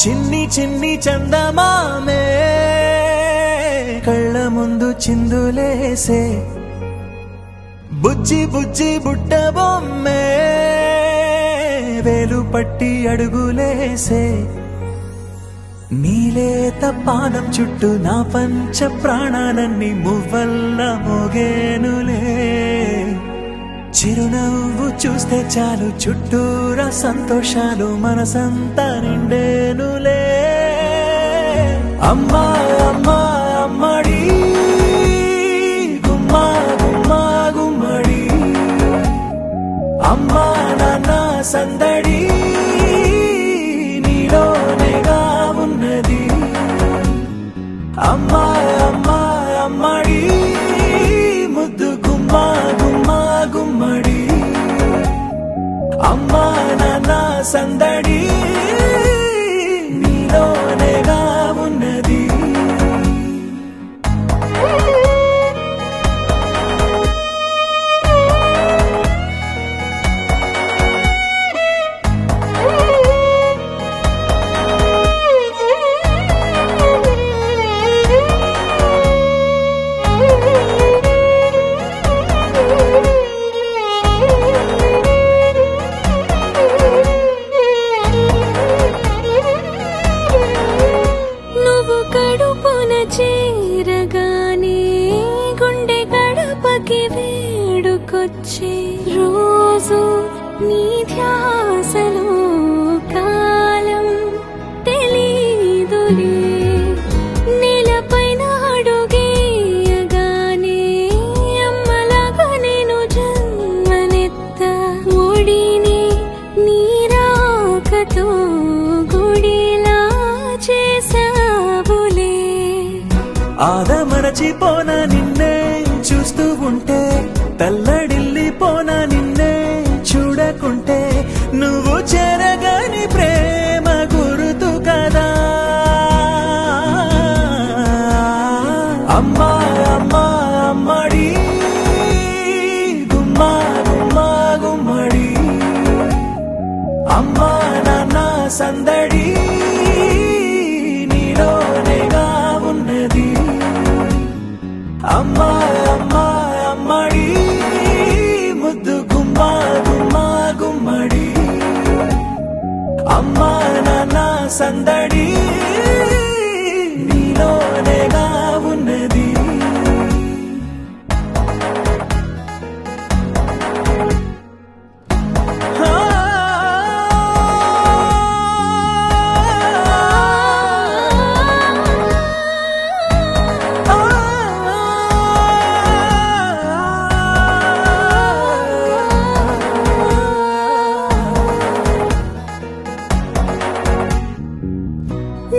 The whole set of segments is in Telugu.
చిన్ని చిన్ని చందమామే కళ్ళ ముందు చిందులేసే బుజ్జి బుజ్జి బుట్ట బొమ్మే వేలు పట్టి అడుగులేసే నీలేత పానం చుట్టూ నా పంచ ప్రాణాలన్నీ మువ్వల్ల మోగేనులే చిరునవ్వు చూస్తే చాలు చుట్టూరా సంతోషాలు మనసంతా నిండేనులే అమ్మా అమ్మా అమ్మడి గుమ్మా గుమ్మా గుమ్మడి అమ్మా నాన్న సందడి నీలోనేగా ఉన్నది అమ్మా అమ్మా అమ్మడి ముద్దు గుమ్మా గుమ్మా గుమ్మడి అమ్మా నాన్న సందడి నీలోనేగా ఉన్నది చేరగానే గుండె గడపకి వేడుకొచ్చే రోజు నీ ధ్యాసలో కాలం తెలీదులే నేలపైన అడుగేయగానే అమ్మలాగా నేను జన్మనెత్త ఒడిని నీ రాకతో గుడిలా చేసావులే ఆదమరచిపోనా నిన్నే చూస్తూ ఉంటే తల్లడిల్లిపోనా నిన్నే చూడకుంటే నువ్వు చెరగని ప్రేమ గుర్తు కదా అమ్మా అమ్మా అమ్మడి గుమ్మా గుమ్మా గుమ్మడి అమ్మా నాన్న సందడి నీలోనేగా ఉన్నది అమ్మా అమ్మా అమ్మడి ముద్దు గుమ్మా గుమ్మా గుమ్మడి అమ్మా నాన్న సందడి నీలోనేగా ఉన్నది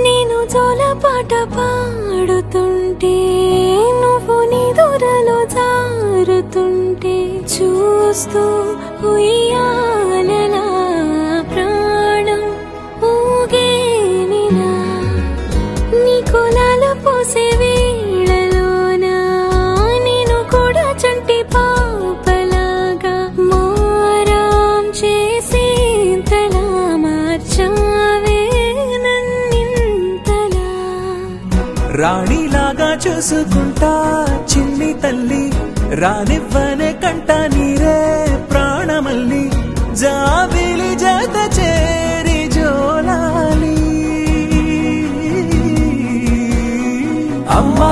నేను జోలపాట పాడుతుంటే నువ్వు నిదురలో జారుతుంటే చూస్తూ ఉయ్యాలలా ప్రాణం ఊగేనినా నీ కులాల పోసే వేళలోనా నేను కూడా చంటి పాపలాగా మారాం చేసేంతలా మార్చావే రాణిలాగా చూసుకుంటా చిన్ని తల్లి రానివ్వనే కంట నీరే ప్రాణమల్లి జాబిలి జత చేరి జోలాలి అమ్మా